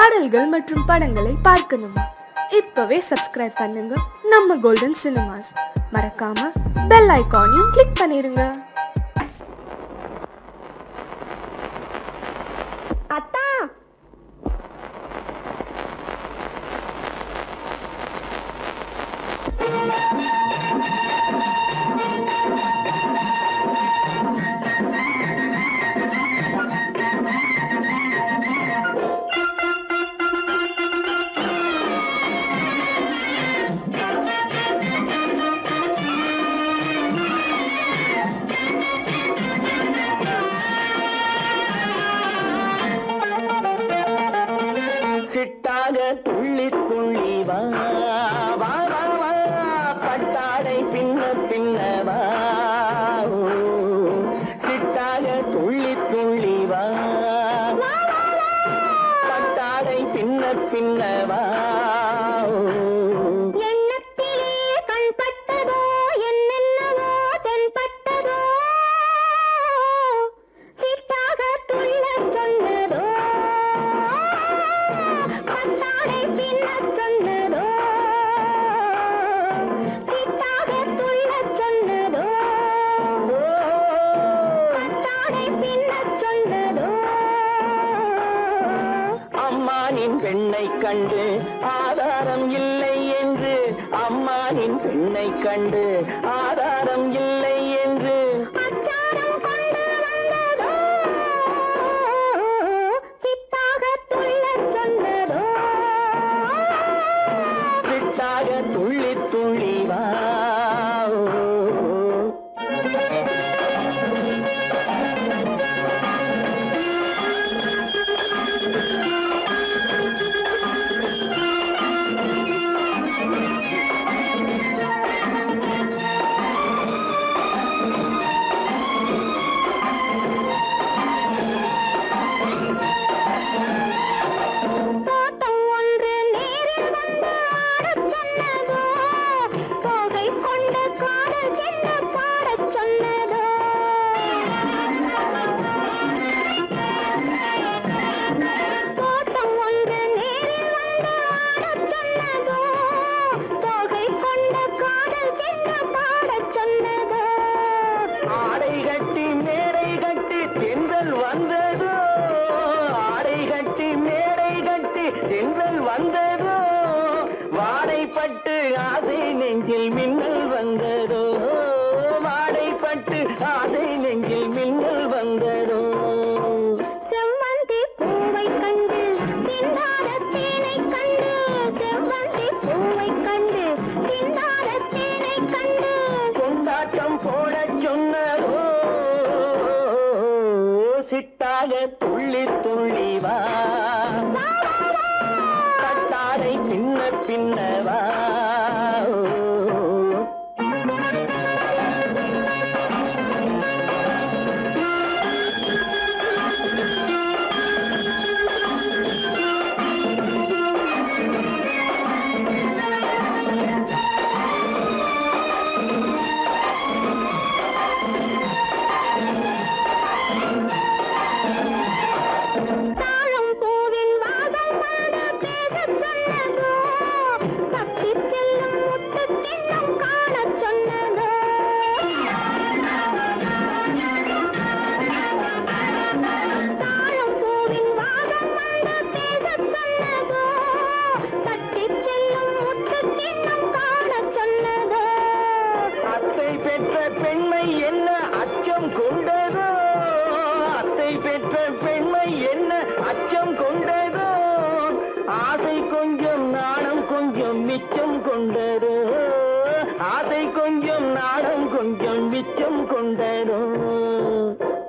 பாடல்கள் மற்றும் படங்களை பார்க்கணுமா? இப்பவே சப்ஸ்கிரைப் பண்ணுங்க நம்ம கோல்டன் சினிமாஸ். மறக்காம பெல் ஐகானையும் கிளிக் பண்ணிருங்க. அத்தா, சிட்டாக துள்ளி துள்ளி வா வா வா வா, பட்டாடை பின்ன பின்னவா, சிட்டாக துள்ளி துள்ளி வா, பட்டாடை பின்ன பின்னவா. அம்மானின் பெண்ணை கண்டு ஆதாரம் இல்லை என்று, அம்மானின் பெண்ணை கண்டு ஆதாரம் இல்லை என்று சிட்டாக துள்ளி துள்ளி வா. ஆடை கட்டி மேடை கட்டி தென்றல் வந்ததோ, ஆடை கட்டி மேடை கட்டி தென்றல் வந்ததோ, வாடைப்பட்டு ஆசை நெஞ்சில் மின்னல் வந்ததோ, வாடைப்பட்டு ஆசை நெஞ்சில் மின்னல் வந்ததோ. செவ்வந்தி பூவை கண்டு திண்டாட தேனை கண்டு, செவ்வந்தி பூவை கண்டு திண்டாட தேனை கண்டு, கொண்டாட்டம் போட சொன்னதோ, சிட்டாக துள்ளி துள்ளி வா, கட்டாடை பின்ன பின்னவா. தாழம் பூவின் வாசம் வந்து பேசச் சொன்னதோ, தப்பிச் செல்லும் முத்துக் கிண்ணம் காணச் சொன்னதோ, தாழம் பூவின் வாசம் வந்து பேசச் சொன்னதோ, தப்பிச் செல்லும் முத்துக் கிண்ணம் காணச் சொன்னதோ. அத்தை பெற்ற பெண்மை என்ன அச்சம் கொண்டதோ, அத்தை பெற்ற பெண்மை என்ன அச்சம் கொண்டதோ, ஆசை கொஞ்சம் நாணம் கொஞ்சம் மிச்சம் கொண்டதோ, ஆசை கொஞ்சம் நாணம் கொஞ்சம் மிச்சம் கொண்டதோ.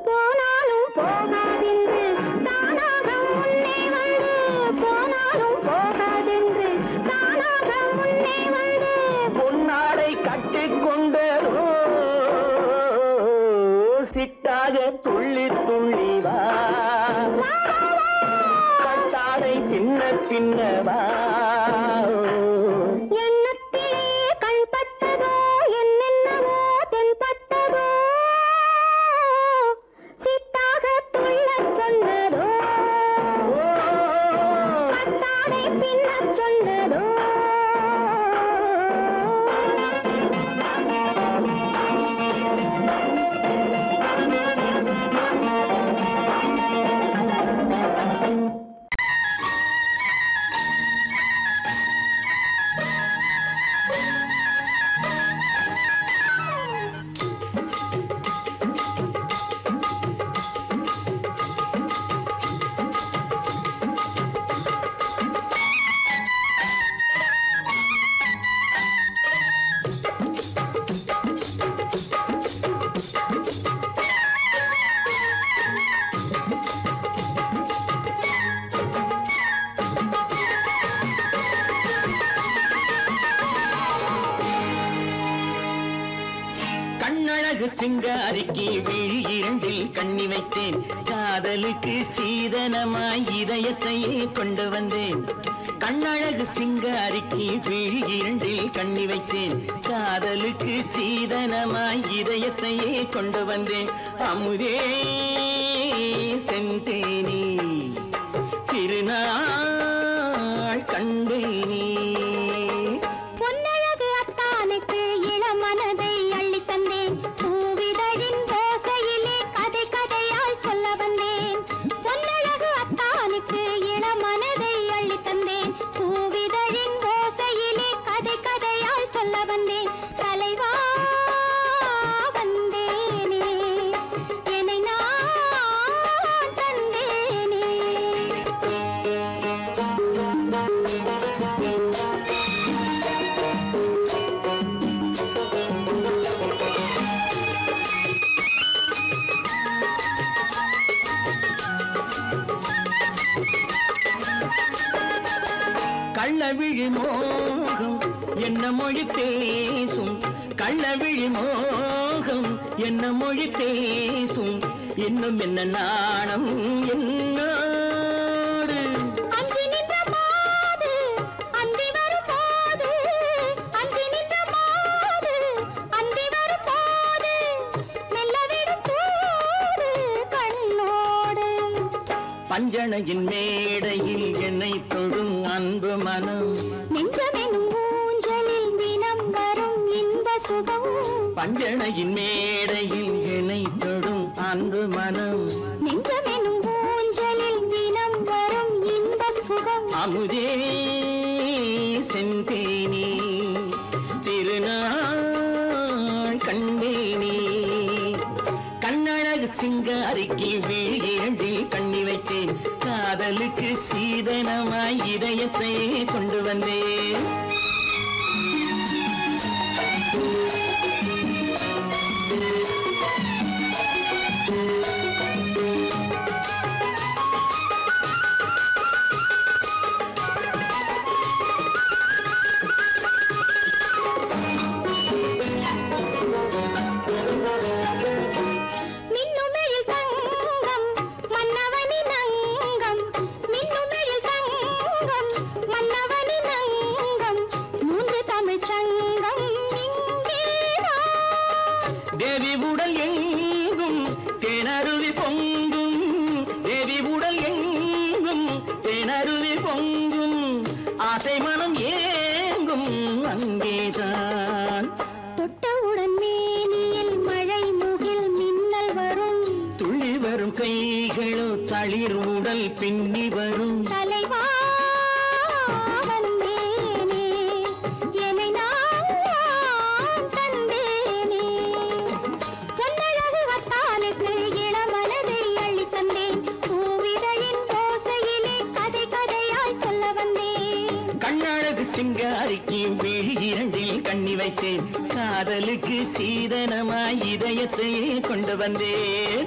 போனாலும் போகாதென்று தானாக முன்னே வந்து, போனாலும் போகாதென்று தானாக முன்னே வந்து, பொன்னாடை கட்டிக் கொண்டதோ, சிட்டாக துள்ளி துள்ளி வா, கட்டாடை பின்ன பின்னவா. எண்ணத்திலே கண்பட்டதோ என்னென்னவோ தென்பட்டதோ, சித்தாக துள்ளச் சொன்னதோ, கண்ணழகு சிங்காரிக்கு விழி இரண்டில் கண்ணி வைத்தேன் காதலுக்கு சீதனமாய் இதயத்தையே கொண்டு வந்தேன் கண்ணழகு சிங்காரிக்கு விழி இரண்டில் கண்ணி வைத்தேன் காதலுக்கு சீதனமாய் இதயத்தையே கொண்டு வந்தேன் அமுதே செந்தேனே திருநாள் கண்டேனே பொன்னழகு அத்தானுக்கு இளமனதை அள்ளி தந்தேன் பூவிதழின் ஓசையிலே கதை கதையாய் சொல்ல வந்தேன் பொன்னழகு அத்தானுக்கு இளமனதை அள்ளி தந்தேன் பூவிதழின் ஓசையிலே கதை கதையாய் சொல்ல வந்தேன் தலைவா வந்தேனே என்னை நான் தந்தேனே கள்ளவிழி மோகம் என்ன மொழி பேசும் கள்ளவிழி மோகம் என்ன மொழி பேசும் இன்னும் என்ன நாணம் என்னோடு அஞ்சி நின்ற மாது அந்தி வரும் போது அஞ்சி நின்ற மாது அந்தி வரும் போது மெல்ல விடும் தூது கண்ணோடு பஞ்சணையின் மேடையில் என்னை தொடும் அன்பு மனம் நெஞ்சமெனும் ஊஞ்சலில் தினம் வரும் இன்ப சுகம் பஞ்சணையின் மேடையில் என்னை தொடும் அன்பு மனம் நெஞ்சமெனும் ஊஞ்சலில் தினம் வரும் இன்ப சுகம் அமுதே செந்தேனே திருநாள் கண்டேனே கண்ணழகு சிங்காரிக்கு விழி இரண்டில் கண்ணி வைத்தேன் காதலுக்கு சீதனமாய் இதயத்தை கொண்டு வந்தேன் மின்னுமெழில் தங்கம் மன்னவனின் அங்கம் மின்னுமெழில் தங்கம் மன்னவனின் அங்கம் மூன்று தமிழ்ச் சங்கம் இங்கேதான் தேவி உடல் எங்கும் தேனருவி பொங்கும் தேவி உடல் எங்கும் தேனருவி பொங்கும் ஆசை மனம் ஏங்கும் அங்கேதான் தொட்டவுடன் மேனியில் மழை முகில் மின்னல் வரும் துள்ளி வரும் கைகளோ தளிர் உடல் பின்னி வரும் தலைவா வந்தேனே என்னை நான் தந்தேனே பொன்னழகு அத்தானுக்கு இளமனதை அள்ளி தந்தேன் பூவிதழின் ஓசையிலே கதை கதையாய் சொல்ல வந்தேன் கண்ணழகு சிங்காரிக்கு விழி இரண்டில் கண்ணி வைத்தேன் காதலுக்கு சீதனமாய் இதயத்தையே கொண்டு வந்தேன்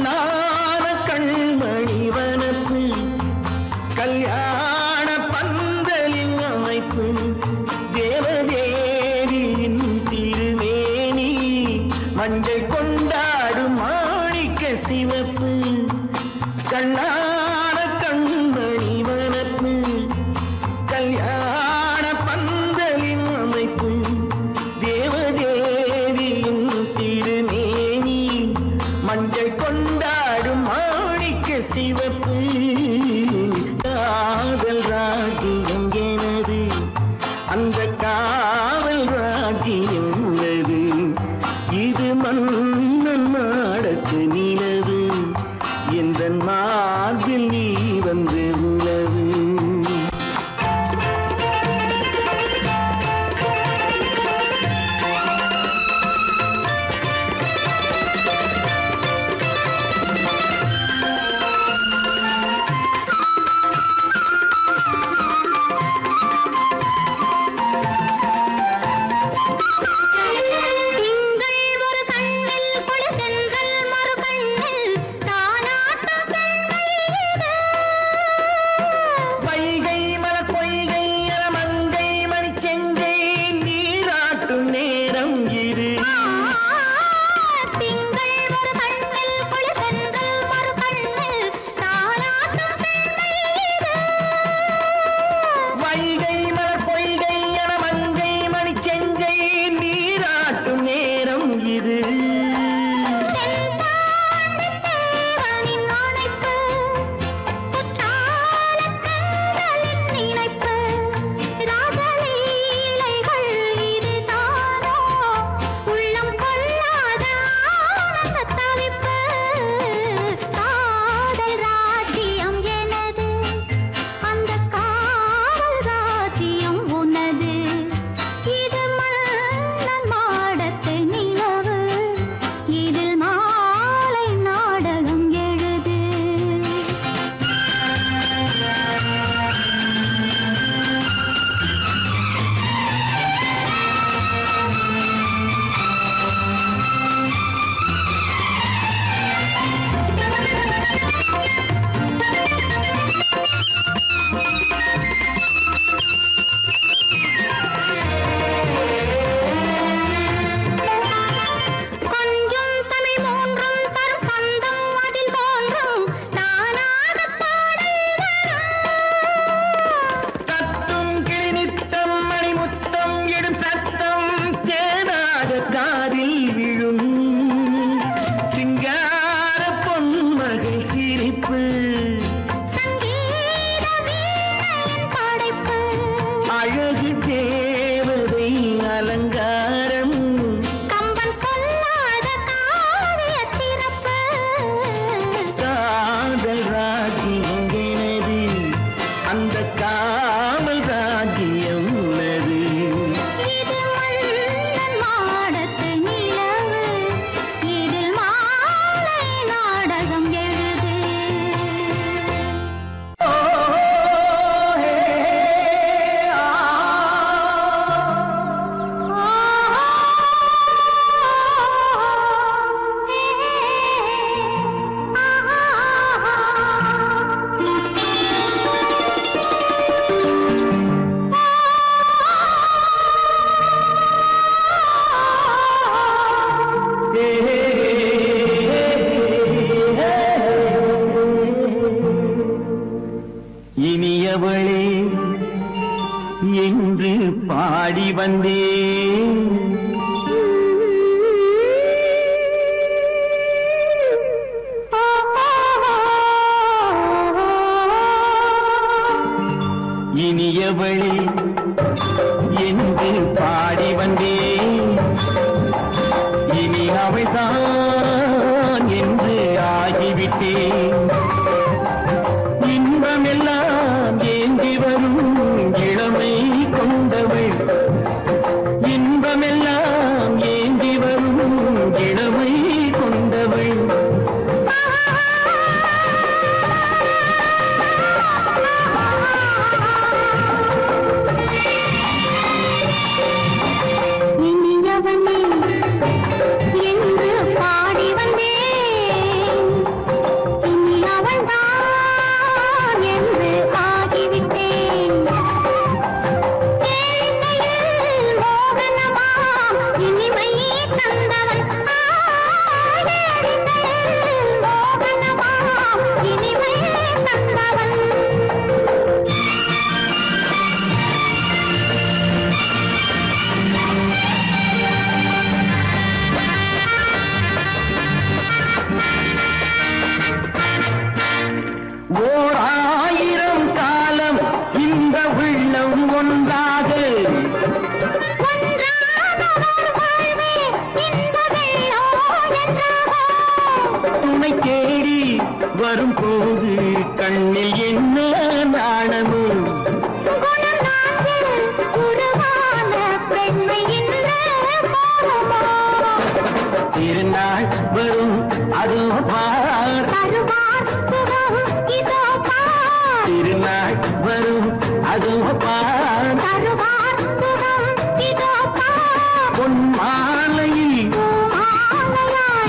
கண்ணான கண்மணி வனப்பு கல்யாண பந்தலின் அமைப்பு தேவதேவியின் திருமேனி மஞ்சள் கொண்டாடும் மாணிக்க சிவப்பு கண்ணான கண்மணி வனப்பு கல்யாண பந்தலின் அமைப்பு தேவதேவியின் திருமேனி மஞ்சள் கொண்டாடும் மாணிக்க சிவப்பு காதல் ராஜ்யம் எனது அந்த காவல் ராஜ்யம் உள்ளது இது மன்னன் மாடத்து நிலவு எந்த மார்பில் நீ வந்து உலவு இனியவளே என்று பாடி வந்தேன். இனியவளே என்று பாடி வந்தேன். இனி அவள்தான் என்று ஆகிவிட்டேன். இன்பமெல்லாம் ஏந்தி வரும் இளமை கொண்டவள். இன்பமெல்லாம் ஏந்தி வரும் இளமை கொண்டவள். என்று பாடி வந்தேன். ஓராயிரம் காலம் இந்த உள்ளம் ஒன்றாக துணை தேடி வரும்போது கண்ணில் என்ன நாணமும் திருநாள் வரும் அதோ பார் திருநாள் வரும் அதோ பார் பொன் மாலையில்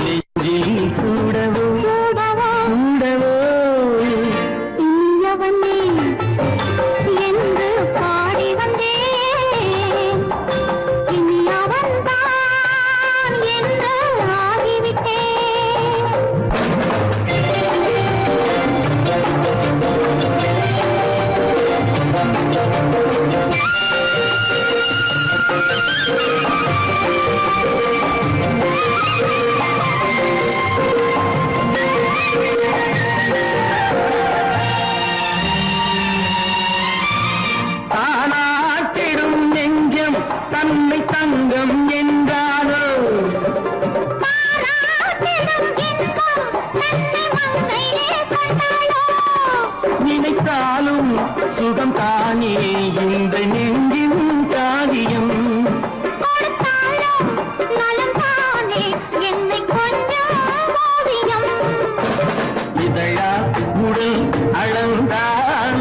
நெஞ்சில் சூடவோ சூடவோ என்று பாடி வந்தேன் இனி அவன்தான் என்று ஆகிவிட்டேன் தானாட்டிடும் நெஞ்சம் தன்னை தங்கம் என்றாரோ நினைத்தாலும் சுகம் தானே இந்த நெஞ்சின் காரியம் இதழா உடல் அளந்தால்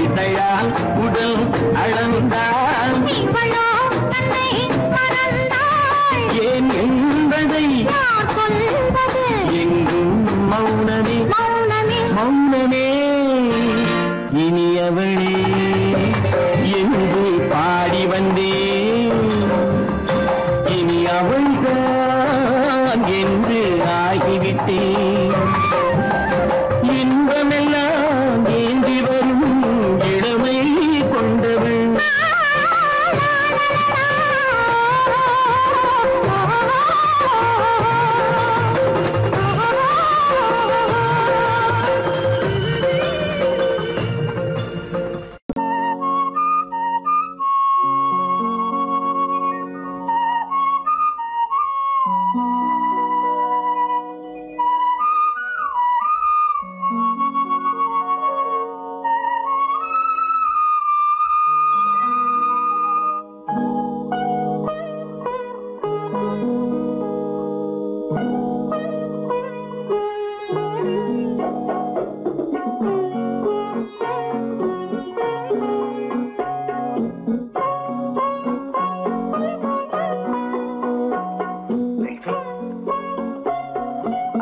இதழால் உடல் அளந்தால் ஏன் என்பதை எங்கும் மௌனமே மௌனமே இனியவளே என்று பாடி வந்தேன் இனி அவள்தான் என்று ஆகிவிட்டேன் இன்பமெல்லாம் ஏந்தி வரும் இளமை கொண்டவள்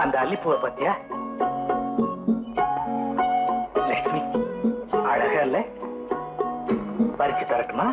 அந்த அல்லிப்பூவை பத்தியா லட்சுமி அழகா இல்ல பறிச்சு தரட்டுமா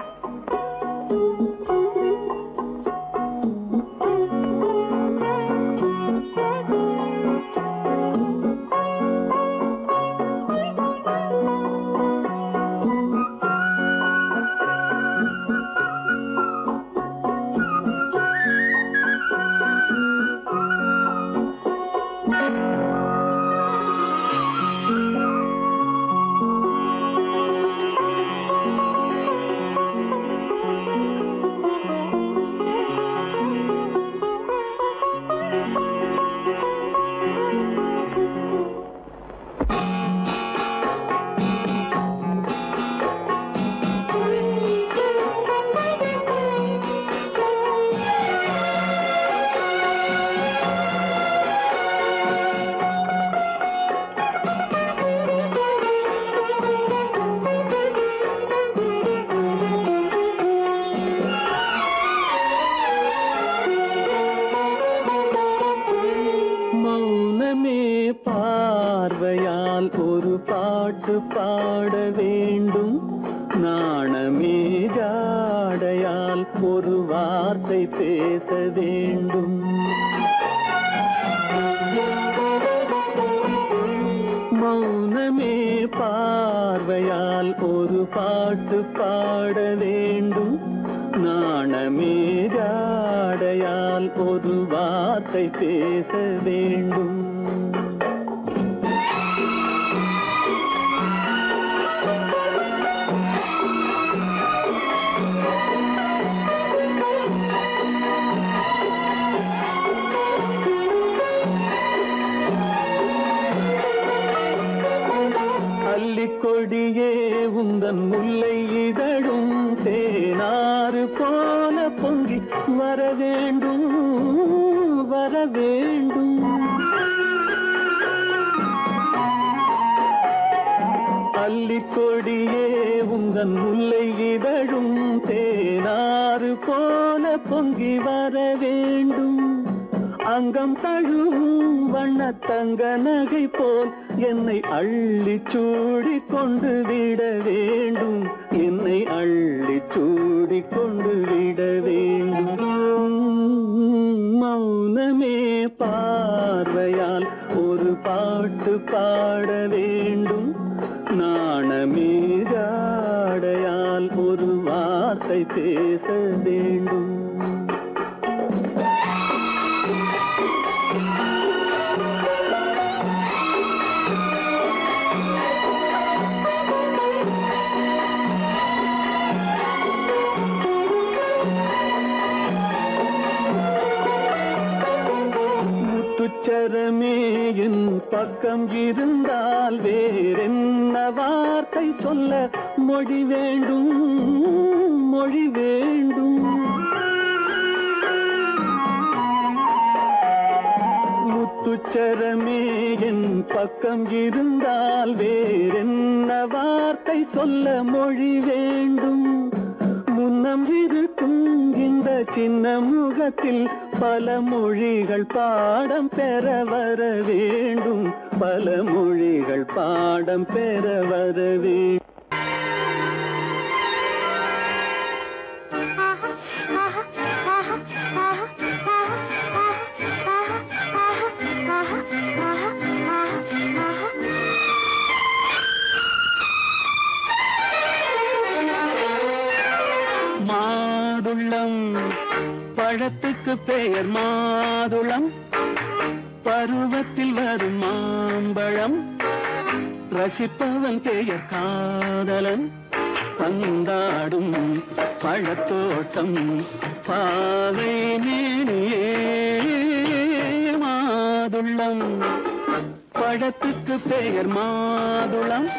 பார்வையால் ஒரு பாட்டு பாட வேண்டும் நாணமே ஜாடையால் ஒரு வார்த்தை பேச வேண்டும் மௌனமே பார்வையால் ஒரு பாட்டு பாட வேண்டும் நாணமே ஜாடையால் ஒரு வார்த்தை பேச வேண்டும் அல்லிக்கொடியே உந்தன் முல்லை இதழும் தேனாறு போல பொங்கி வர வேண்டும் வர வேண்டும். அல்லிக்கொடியே உந்தன் முல்லை இதழும் தேனாறு போல பொங்கி வர வேண்டும். அங்கம் தழுவும் வண்ணத்தங்க நகை போல் என்னை அள்ளி சூடி கொண்டு விட வேண்டும். என்னை அள்ளி சூடி கொண்டு விட வேண்டும். மௌனமே பார்வையால் ஒரு பாட்டு பாட வேண்டும். நாணமே ஜாடையால் ஒரு வார்த்தை பேச வேண்டும். முத்துச்சரமே என் பக்கம் இருந்தால் வேறென்ன வார்த்தை சொல்ல மொழி வேண்டும் மொழி வேண்டும். முத்துச்சரமே என் பக்கம் இருந்தால் வேறென்ன வார்த்தை சொல்ல மொழி வேண்டும். முன்னம் இருக்கும் இந்த சின்ன முகத்தில் பல மொழிகள் பாடம் பெற வர வேண்டும். பல மொழிகள் பாடம் பெற வர வேண்டும். மாதுளம் பழத்துக்கு பெயர் மாதுளம், பருவத்தில் வரும் மாம்பழம். ரசிப்பவன் பெயர் காதலன், பந்தாடும் பழத்தோட்டம் பாவை மேனியே. மாதுளம் பழத்துக்கு பெயர் மாதுளம்,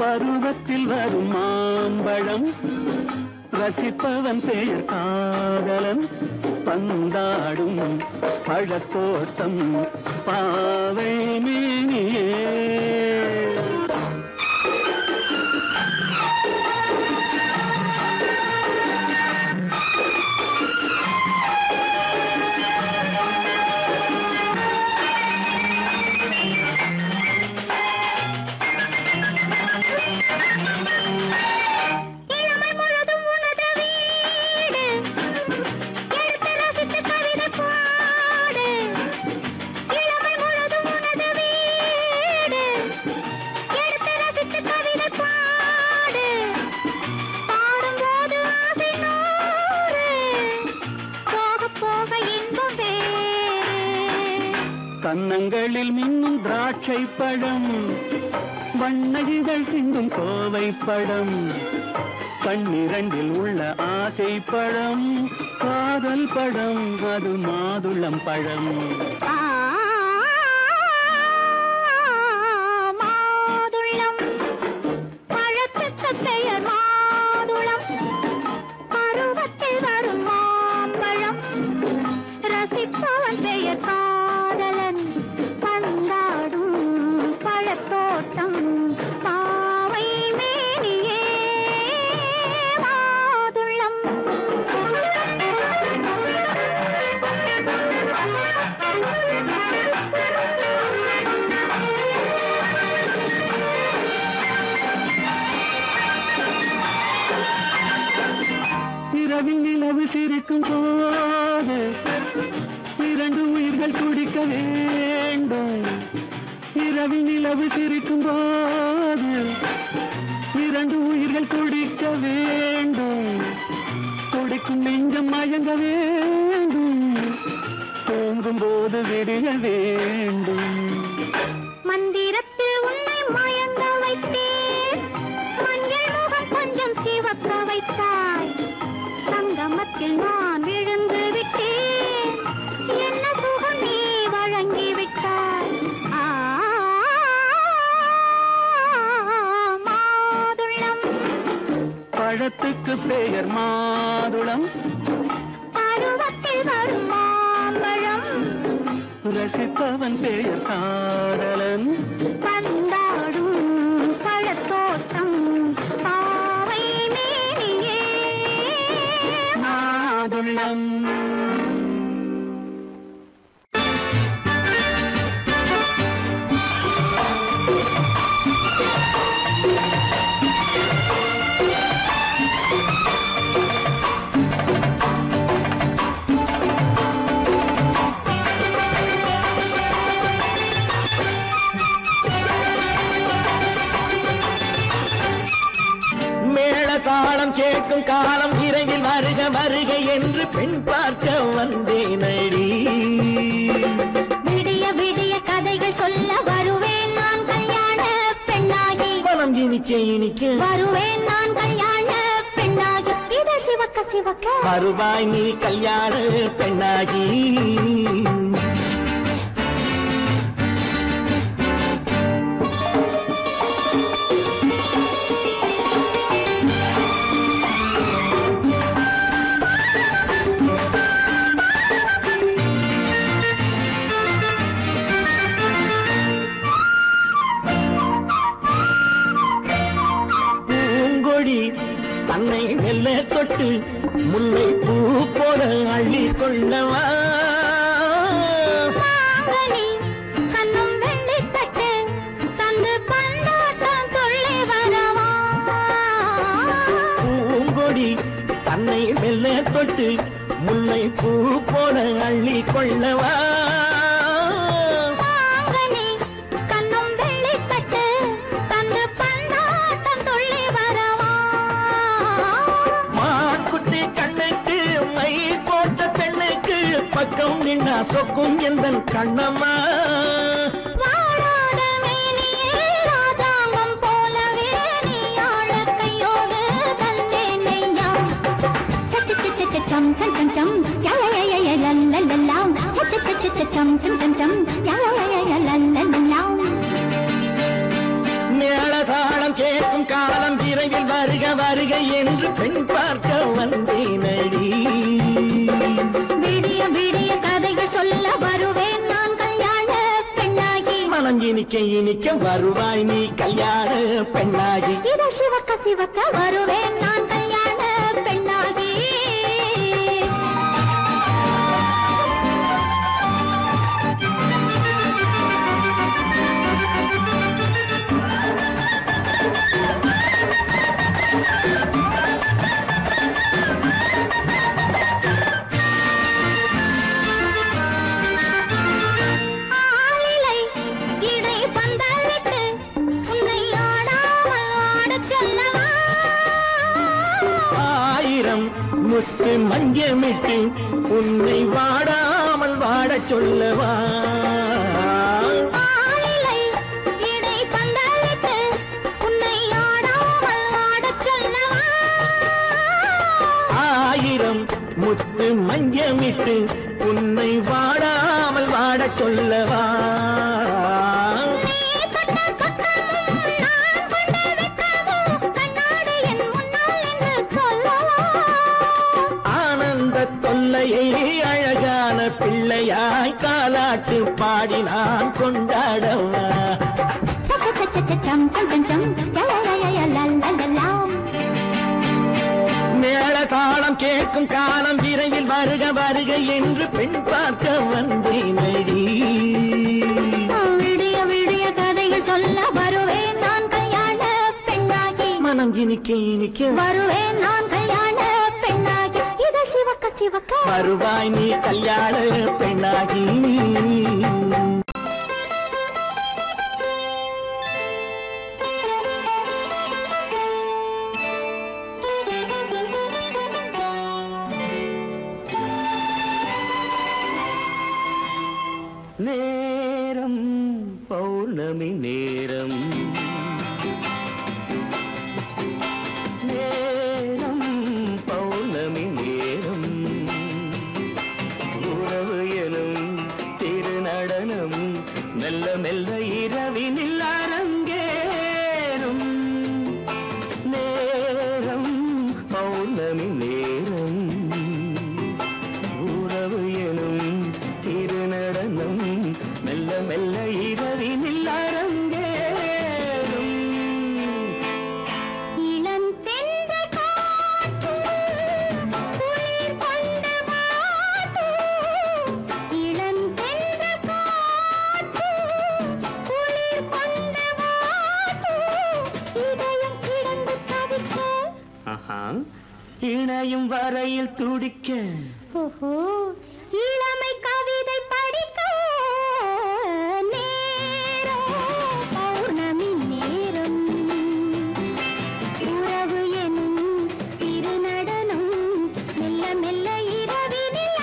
பருவத்தில் வரும் மாம்பழம். ரசிப்பவன் பெயர் காதலன், பந்தாடும் பழத்தோட்டம் பாவை மேனியே. கன்னங்களில் மின்னும் திராட்சை பழம், வண்ணகிகள் சிந்தும் கோவை பழம். கண்ணிரண்டில் உள்ள ஆசை பழம், காதல் பழம், அது மாதுளம் பழம். மாதுளம் பழத்துக்கு பெயர் மாதுளம், பருவத்தில் வரும் மாம்பழம். ரசிப்பவன் பெயர் காதலன், பந்தாடும் பழத்தோட்டம் பாவை மேனியே. மாதுளம் இரவில் நிலவு சிரிக்கும் போது இரண்டு உயிர்கள் துடிக்க வேண்டும். இரவில் நிலவு சிரிக்கும் போது இரண்டு உயிர்கள் துடிக்க வேண்டும். துடிக்கும் நெஞ்சம் மயங்க வேண்டும், தூங்கும் போது விடிய வேண்டும். மந்திரத்தில் உன்னை மயங்க வைத்தேன், மஞ்சள் முகம் கொஞ்சம் சிவக்க வைத்தாய். சங்கமத்தில் நான் விழுந்து விட்டேன், என்ன சுகம் நீ வழங்கி விட்டாய். பழத்துக்கு பெயர் மாதுளம், பருவத்தில் வரும் மாம்பழம், ரசிப்பவன் பெயர் காதலன். பந்தாடும் பழத்தோட்டம் பாவை மேனியே மாதுளம். தாளம் கேட்கும் காலம் இறையில் வருக வருக என்று பெண் பார்க்க வந்தேனடி. விடிய விடிய கதைகள் சொல்ல வருவேன் நான் கல்யாண பெண்ணாகி. மனம் இனிக்க இனிக்க வருவேன் நான் கல்யாண பெண்ணாகி. இதழ் சிவக்க சிவக்க வருவாய் நீ கல்யாண பெண்ணாகி. தன்னை மெல்ல தொட்டு முல்லை பூ போல அள்ளி கொள்ளவா. மாங்கனி கண்ணும் வெள்ளி தட்டு தந்து பந்தாட்டம் துள்ளி வரவா. பூங்கொடி தன்னை மெல்ல தொட்டு முல்லை பூ போல அள்ளி கொள்ளவா. மாங்கனி கண்ணும் வெள்ளி தட்டு தந்து பந்தாட்டம் துள்ளி வரவா. மாக்குட்டி கண்ணுக்கு மை போட்ட பெண்ணுக்கு பக்கம் நின்னா சொக்கும் எந்தன் கண்ணம்மா. வாழாத மேனியே ராஜாங்கம் போலவே நீ ஆழ கையோடு தந்தேன் நெய்யா. சச்ச சச்ச சச்சம் சம் சம் சம் யா யா யா யா லல்லல்லா. சச்ச சச்ச சச்சம் சம் சம் சம் யா யா யா யா லல்லல்லா. மேளதாளம் கேட்கும் காலம் விரைவில் வருக வருக என்று பெண் பார்க்க வந்தேனடி. விடிய விடிய கதைகள் சொல்ல வருவேன் நான் கல்யாண பெண்ணாகி. மனம் இனிக்க இனிக்க வருவாய் நீ கல்யாண பெண்ணாகி. இதழ் சிவக்க சிவக்க வருவேன் நான் கல்யாண பெண்ணாகி. ஆலிலை இடை பந்தலிட்டு உன்னை ஆடாமல் ஆடச் சொல்லவா. ஆயிரம் முத்து மஞ்சமிட்டு உன்னை வாடாமல் வாடச் சொல்லவா. ஆலிலை இடை பந்தலிட்டு உன்னை ஆடாமல் ஆடச் சொல்லவா. ஆயிரம் முத்து மஞ்சமிட்டு உன்னை வாடாமல் வாடச் சொல்லவா. நீ தொட்ட பக்கமும் நான் கொண்ட வெட்கமும் கண்ணாடி என் முன்னால் என்று சொல்லவா. ஆனந்த தொல்லையை அழகான பிள்ளையாய் காலாட்டு பாடி நான் கொண்டாடவா. சம் சம் சம் சம் யா யா யா யா லல்லல்லா. மேளதாளம் கேட்கும் காலம் விரைவில் வருக வருக என்று பெண் பார்க்க வந்தேனடி. விடிய விடிய கதைகள் சொல்ல வருவேன் நான் கல்யாண பெண்ணாகி. மனம் இனிக்க இனிக்க வருவேன் நான் கல்யாண பெண்ணாகி. இதழ் சிவக்க சிவக்க வருவாய் நீ கல்யாண பெண்ணாகி. நேரம் பௌர்ணமி நேரம், நேரம் பௌர்ணமி நேரம், உறவு எனும் திருநடனம் மெல்ல மெல்ல இரவினில் அரங்கேறும். நேரம் இணையும் வரையில் துடிக்க ஓஹோ இளமை கவிதை படிக்க நேரம் பௌர்ணமி நேரம் உறவு எனும் திருநடனம் மெல்ல மெல்ல இரவினில்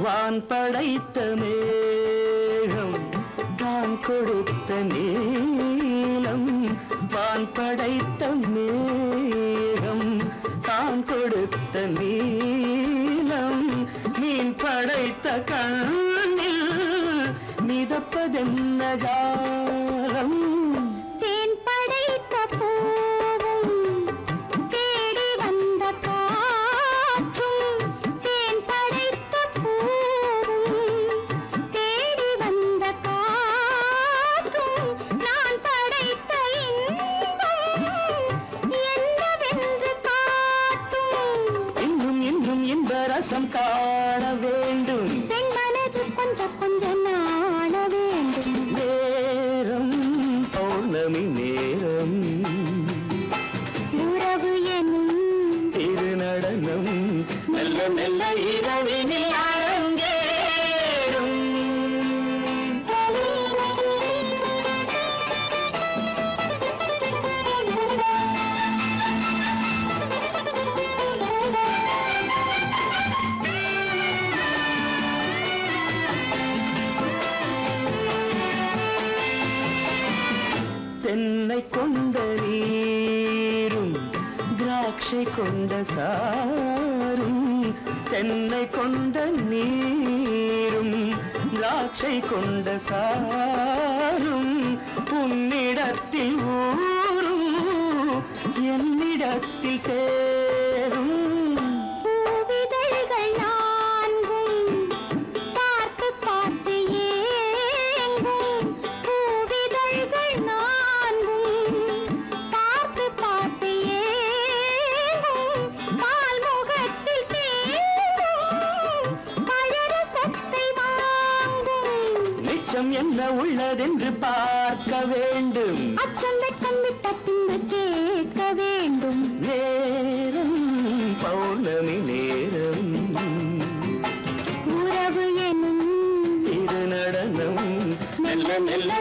வான் படைத்த மேகம் தான் கொடுத்த நீலம் வான் படைத்த மேகம் தான் கொடுத்த நீலம் மீன் படைத்த கண்ணில் மிதப்பதென்ன ஜாலம் தேன் படைத்த பூவும் தேடி வந்த காற்றும் தேன் படைத்த பூவும் தேடி வந்த காற்றும் நான் படைத்த இன்பம் என்னவென்று காட்டும் இன்னும் இன்னும் இந்த ரசம் காண வேண்டும் பெண் மனது கொஞ்சம் கொஞ்சம் நாண வேண்டும் நேரம் பௌர்ணமி நேரம் உறவு எனும் திருநடனம் மெல்ல மெல்ல இரவினில் அரங்கேறும் தென்னை கொண்ட நீரும் திராட்சை கொண்ட சாரும் தென்னை கொண்ட நீரும் திராட்சை கொண்ட சாரும் உன்னிடத்தில் ஊரும் என்னிடத்தில் சேரும் பூவிதழ்கள் நான்கும் பார்த்து பார்த்து ஏங்கும் பூவிதழ்கள் நான்கும் பார்த்து பார்த்து ஏங்கும் பால்முகத்தில் தேங்கும் பழரசத்தை வாங்கும் நிச்சம் என்ன உள்ளதென்று பார்க்க வேண்டும் அச்சம் வெட்கம் விட்ட பின்பு கேட்க வேண்டும் நேரம் பௌர்ணமி நேரம் உறவு எனும் திருநடனம் மெல்ல மெல்ல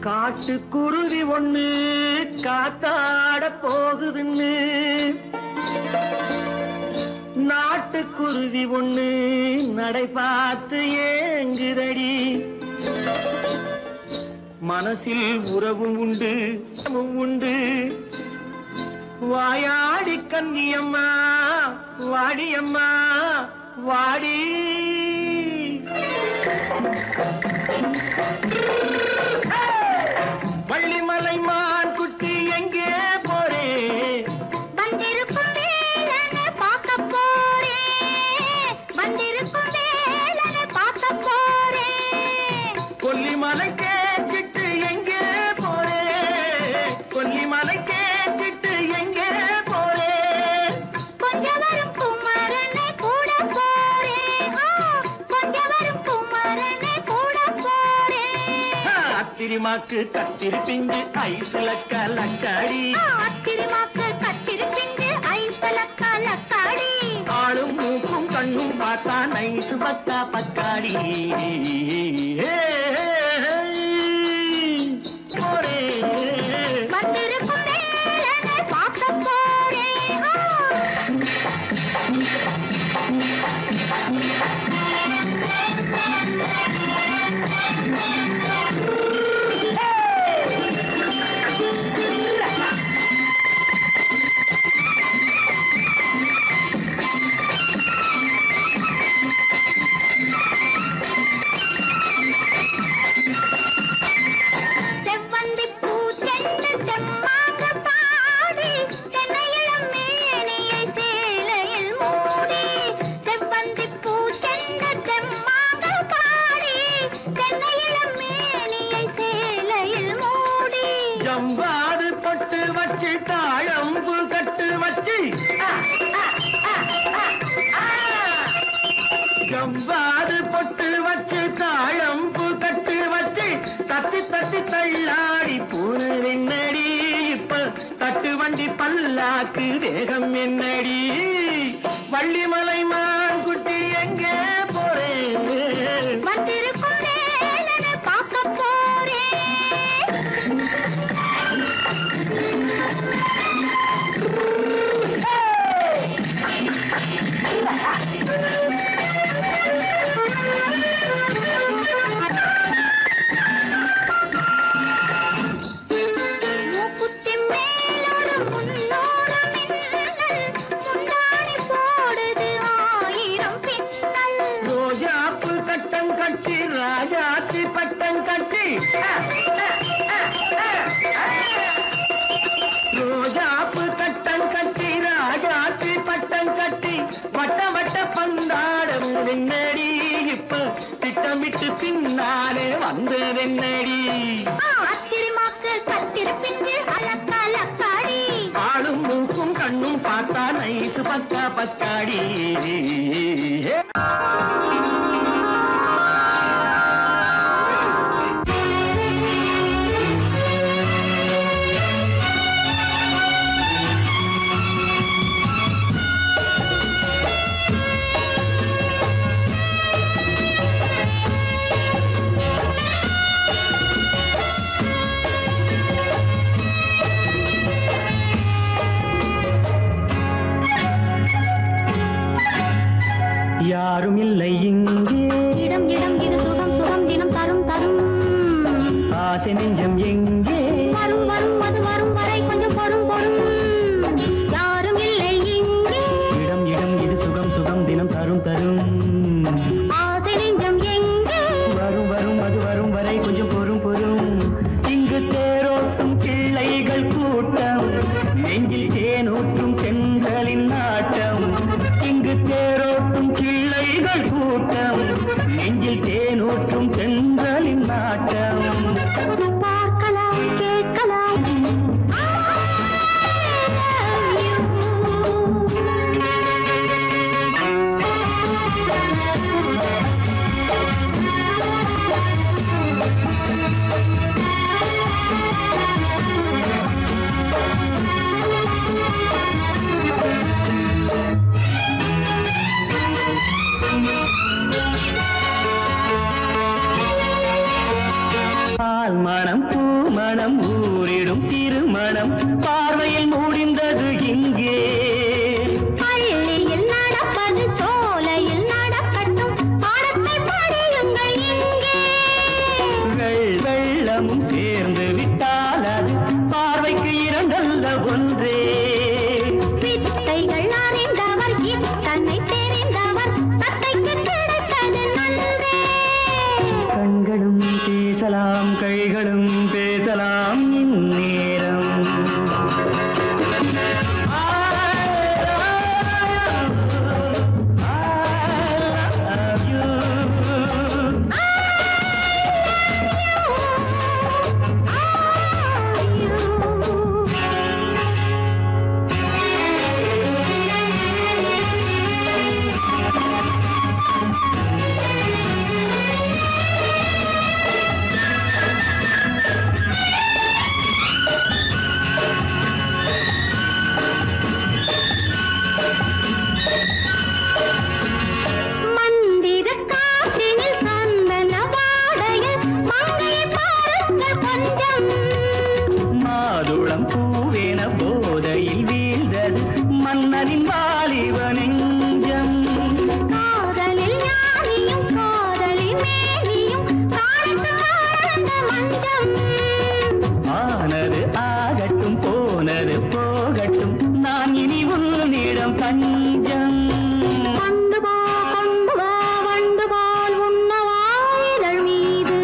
காட்டுக்குருவி ஒண்ணு காத்தாட போகுதுன்னு நாட்டுக்குருவி ஒண்ணு நடை பார்த்து ஏங்குதடி மனசில் உறவும் உண்டு உண்டு வாயாடி கன்னியம்மா வாடியம்மா வாடி வள்ளிமலை மான் குட்டி எங்கே போறே வந்திருக்கும் வேலனை பார்க்க போறேன் வந்திருக்கும் வேலனை பார்க்க போறேன் கொல்லிமலை கேச்சிட்டு எங்கே போறே கொல்லிமலை கேச்சிட்டு எங்கே போறே கொஞ்சம் வரும் குமரனை கூட போறேன் கொஞ்சம் வரும் குமரனை கூட போறேன் அத்திரிமாக்கு கத்திருப்பிங்கு ஐசுல கலக்காடி அத்திரிமாக்கு கத்திருப்பிங்கு ஐசல கலக்காடி ஆளும் மூக்கும் கண்ணும் பார்த்தா நைசு பக்கா பக்காடி போறே வந்திருக்கும் வேலனை பார்க்க போறேன் செவ்வாய் ஜவ்வாது பொட்டு வச்சு தாழம்பு கட்டு வச்சு தத்தி தத்தி தள்ளாடி போனது என்னடி இப்ப தட்டு வண்டி பல்லாக்கு வேகம் என்னடி வள்ளிமலை மான் குட்டி எங்கே போறேன் வந்திருக்கும் நேரனை பார்க்க போறேன் மூக்குத்தி மேலோடு முன்னோடு மின்னல் முந்தாடி போடுது ஆயிரம் பின்னல் ரோஜாப்பு கட்டம் கட்டி ராஜாத்தி பட்டம் கட்டி ரோஜாப்பு கட்டம் கட்டி ராஜாத்தி பட்டம் கட்டி வட்ட வட்ட பந்தாடம் என்னடி இப்ப திட்டமிட்டு பின்னாலே வந்ததென்னடி ஆத்திரமாக்கு கத்திருப்பிஞ்சு அலக்காடி ஆளும் மூக்கும் கண்ணும் பார்த்தா நைசு பக்கா பக்காடி யாரும் இல்லை இங்கே இடம் இடம் இது சுகம் சுகம் தினம் தரும் தரும் ஆசை நெஞ்சம் எங்கே வரும் வரும் அது வரும் வரை கொஞ்சம் பொறும் பொறும் யாரும் இல்லை இங்கே இடம் இடம் இது சுகம் சுகம் தினம் தரும் தரும் ஆசை நெஞ்சம் எங்கே வரும் வரும் அது வரும் வரை கொஞ்சம் பொறும் பொறும் இங்கு தேரோட்டும் பிள்ளைகள் கூட்டம் நெஞ்சில் தேனூற்றும் பெண்களின் நாட்டம் இங்கு தேரோட்டும் பிள்ளைகள் கூட்டம் நெஞ்சில் தேனூற்றும் பெண்களின் நாட்டம் பார்க்கலாம் கேட்கலாம் மனம் பூமணம் ஊரிடும் திருமணம் பார்வையில் முடிந்தது இங்கே பள்ளியில் நடப்பது சோலையில் நடக்கட்டும் பாடத்தை படியுங்கள் இங்கே வெள்ளமும் சேர்ந்து விட்டால் அது பார்வைக்கு இரண்டல்ல ஒன்றே வித்தைகள் அறிந்தவர் இத்தனை தெரிந்தவர் தத்தைக்கு கிடைத்தது நன்றே கண்களும் பேசலாம் கைகளும் பேசலாம் இந்நேரம் மந்திர காற்றினில் சந்தன வாடையில் மங்கையை பாருங்கள் கொஞ்சம் மாதுளம் பூவேன போதையில் வீழ்ந்தது மன்னனின் வாலிப நெஞ்சம் காதலில் ஞானியும் காதலி மேனியும் காணித்து காணந்த மஞ்சம் ஆனது ஆகட்டும் போனது போகட்டும் நான் இனி உன்னிடம் தஞ்சம் கொண்டு வா வண்டு போல் உண்ணவா இதழ் மீது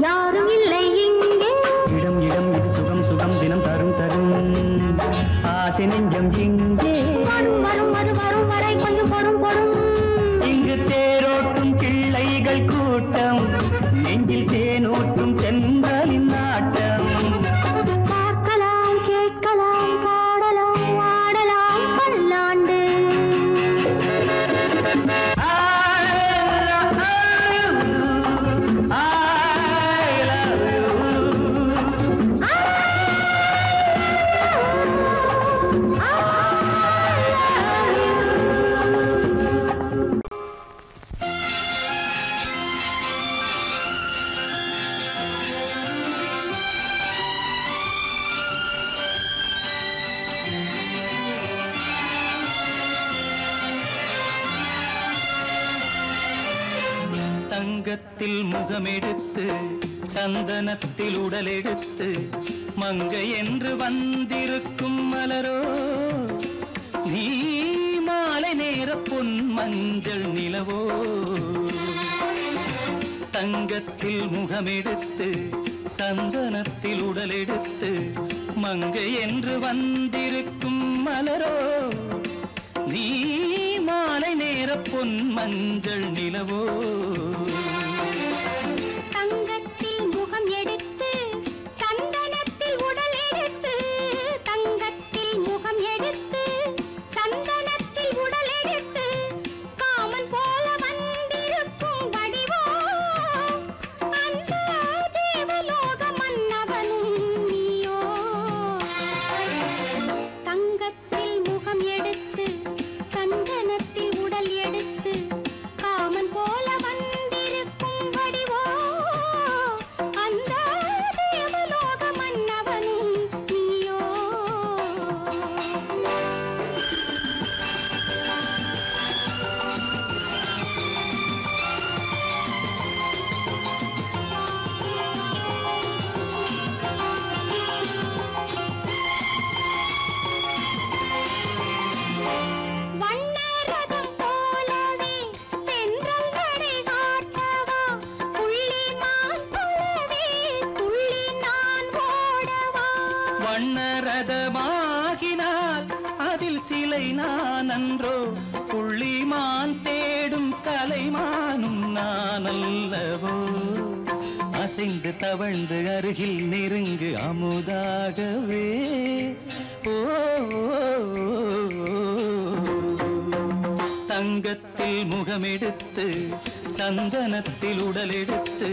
யாரும் இல்லை இங்கே இடம் இடம் இது சுகம் சுகம் தினம் தரும் தரும் ஆசை நெஞ்சம் இங்கே வரும் வரும் அது வரும் வரை கொஞ்சம் பொறும் பொறும். இங்கு தேரோட்டும் பிள்ளைகள் கூட்டம், நெஞ்சில் தேனூட்டும் சென்றலின் நாட்டம். பார்க்கலாம் கேட்கலாம் பாடலாம் ஆடலாம் பல்லாண்டு. தங்கத்தில் முகமெடுத்து சந்தனத்தில் உடலெடுத்து மங்கை என்று வந்திருக்கும் மலரோ நீ மாலை நேர பொன் மஞ்சள் நிலவோ. தங்கத்தில் முகமெடுத்து சந்தனத்தில் உடலெடுத்து மங்கை என்று வந்திருக்கும் மலரோ நீ மாலை நேர பொன் மஞ்சள் நிலவோ. தங்கத்தில் முகம் எடுத்து சந்தனத்தில் உடல் எடுத்து தங்கத்தில் முகம் எடுத்து சந்தனத்தில் உடல் எடுத்து காமன் போல வந்திருக்கும் வடிவோ அந்த தேவலோக மன்னவனும் நீயோ. தங்கத்தில் முகம் எடுத்து சந்தனத்தில் உடல் எடுத்து காமன் போல வந்திருக்கும் வடிவோ அந்த தேவலோக மன்னவனும் நீயோ. வண்ணரதம் போலவே தென்றல் நடை காட்டவா புள்ளிமான் போலவே துள்ளி நான் ஓடவா. வண்ணரதமாகினால் அதில் சிலை நான் அன்றோ புள்ளிமான் தேடும் கலைமானும் நான் அல்லவோ. அசைந்து தவழ்ந்து அருகில் நெருங்கு அமுதாகவே ஓ. தங்கத்தில் முகமெடுத்து சந்தனத்தில் உடலெடுத்து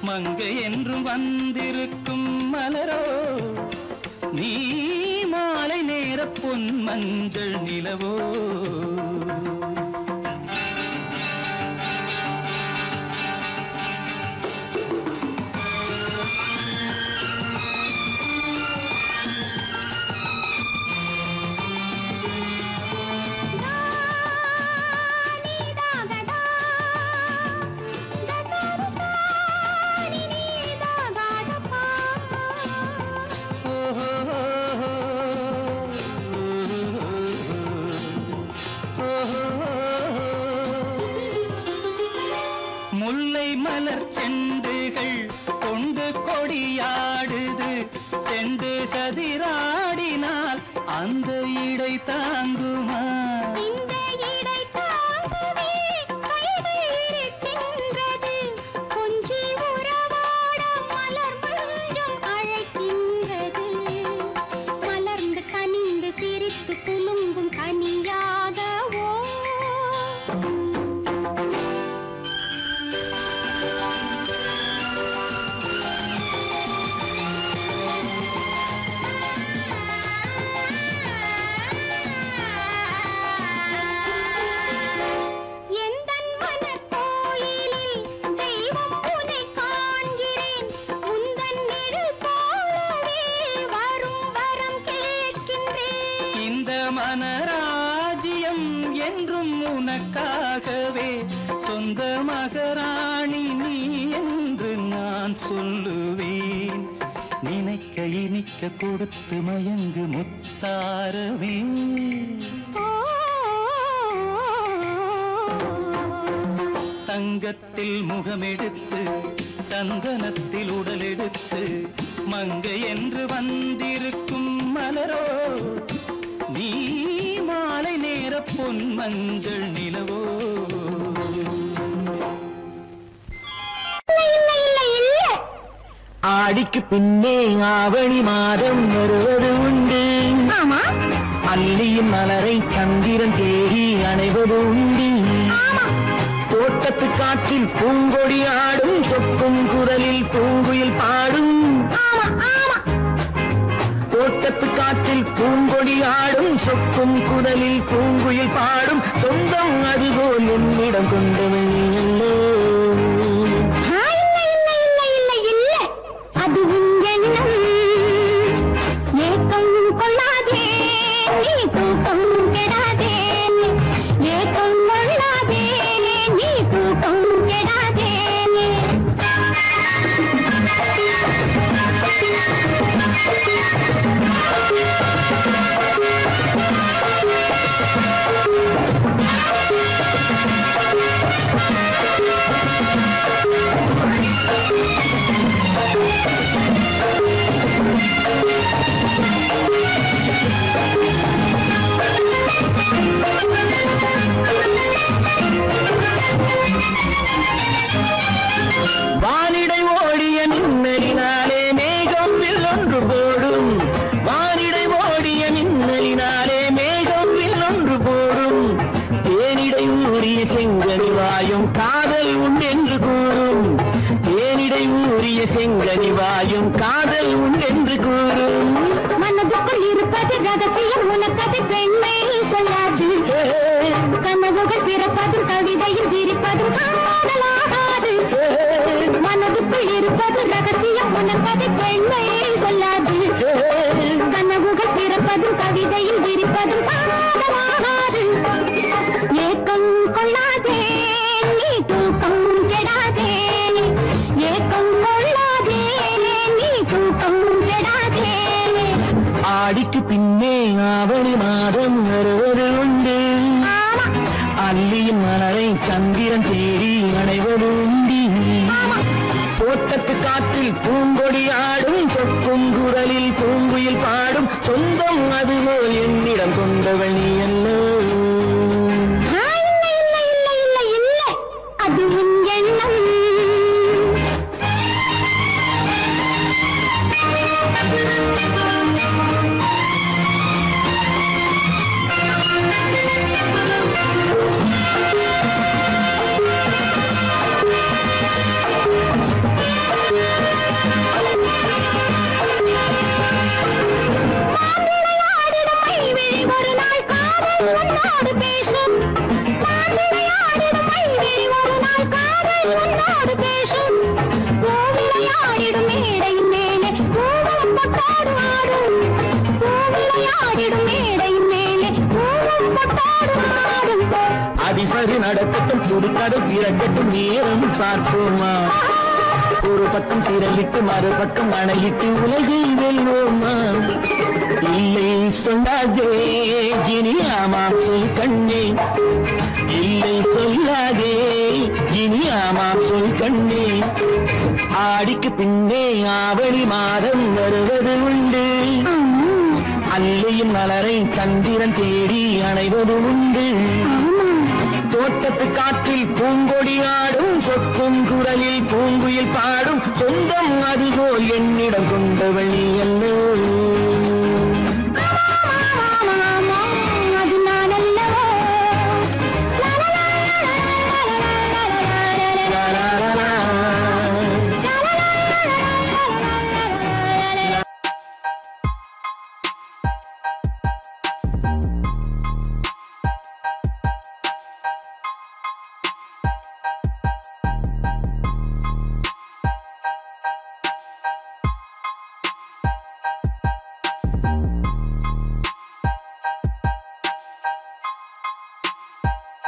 மங்கை என்றும் வந்திருக்கும் மலரோ நீ மாலை நேர பொன் மஞ்சள் நிலவோ. முல்லை மலர் செண்டுகள் கொண்டு கொடியாடுது செண்டு சதிராடினால் அந்த இடை தாங்குமா. இந்த இடை தாங்கவே கைகள் இருக்கின்றது கொஞ்சி உறவாட மலர் மஞ்சம் அழைக்கின்றது. மலர்ந்து கனிந்து சிரித்து குலுங்கும் கனியாகவோ. எந்தன் மனக்கோயிலில் தெய்வம் உன்னை காண்கிறேன் உந்தன் நிழல் போலவே வரும் வரம் கேட்கின்றேன். இந்த மனராஜ்யம் என்றும் உனக்காகவே சொந்த மகராணி நீ என்று நான் சொல்லுவேன். நினைக்க இனிக்க கொடுத்து மயங்கு முத்தாரவே. தங்கத்தில் முகமெடுத்து சந்தனத்தில் உடலெடுத்து மங்கை என்று வந்திருக்கும் மலரோ நீ மாலை பொன் மஞ்சள் நிலவோ. ஆடிக்கு பின்னே ஆவணி மாதம் வருவது உண்டு. அல்லியின் மலரை சந்திரன் தேடி அணைவது உண்டு. தோட்டத்து காற்றில் பூங்கொடி ஆடும், சொக்கும் குரலில் பூங்குயில் பாடும். தோட்டத்து காற்றில் பூங்கொடி ஆடும், சொக்கும் குரலில் பூங்குயில் பாடும். சொந்தம் அதுபோல் என்னிடம் கொண்டவள் நீ அல்லோ. வானிடை ஓடிய மின்னலினாலே மேகம் வில்லொன்று போடும். வானிடை ஓடிய மின்னலினாலே மேகம் வில்லொன்று போடும். தேனிடை ஊறிய செங்கனி வாயும் காதல் உண்டென்று கூறும். தேனிடை ஊறிய செங்கனி வாயும் காதல் உண்டென்று கூறும். மனதுக்குள் இருப்பது ரகசியம், உனக்கது பெண்மை சொல்லாது. கனவுகள் பிறப்பதும் கவிதையில் விரிப்பதும் காதலாகாது. மனதுக்குள் இருப்பது ரகசியம், உனக்கது பெண்மை சொல்லாது. கனவுகள் பிறப்பதும் கவிதையில் விரிப்பதும் காதலாகாது. ஏக்கம் கொள்ளாதே நீ தூக்கம் கெடாதே. ஏக்கம் கொள்ளாதே நீ தூக்கம் கெடாதே. ஆடிக்கு பின்னே ஆவணி மாதம் வருவது உண்டு. அல்லியின் மலரை சந்திரன் தேடி அணைவது உண்டு. தோட்டத்து காற்றில் பூங்கொடி ஆடும், சொக்கும் குரலில் பூங்குயில் பாடும். சொந்தம் அதுபோல் என்னிடம் கொண்டவள் நீ அல்லோ. அது உன் எண்ணம். ஒரு நாள் காதல் உன்னோடு பேசும். விளையாடிடும் ஒரு நாள் காதல் உன்னோடு பேசும். விளையாடிடும் மேடையின் மேலே பூவும் பொட்டாடு ஆடும். விளையாடிடும் மேடையின் மேலே பூவும் பொட்டாடு ஆடும். அதிசரி நடக்கட்டும், புதுக்கடை திறக்கட்டும், நேரம் பார்ப்போமா. ஒரு பக்கம் திரளிட்டு மறுபக்கம் அணையிட்டு உலகை வெல்வோமா. இல்லை சொல்லாதே இனி ஆமாம் சொல் கண்ணே. இல்லை சொல்லாதே இனி ஆமாம் சொல் கண்ணே. ஆடிக்கு பின்னே ஆவணி மாதம் வருவது உண்டு. அல்லியின் மலரை சந்திரன் தேடி அணைவது உண்டு. தோட்டத்து காற்றில் பூங்கொடி ஆடும், சொக்கும் குரலில் பூங்குயில் பாடும். சொந்தம் அதுபோல் என்னிடம் கொண்டவள் நீ அல்லோ.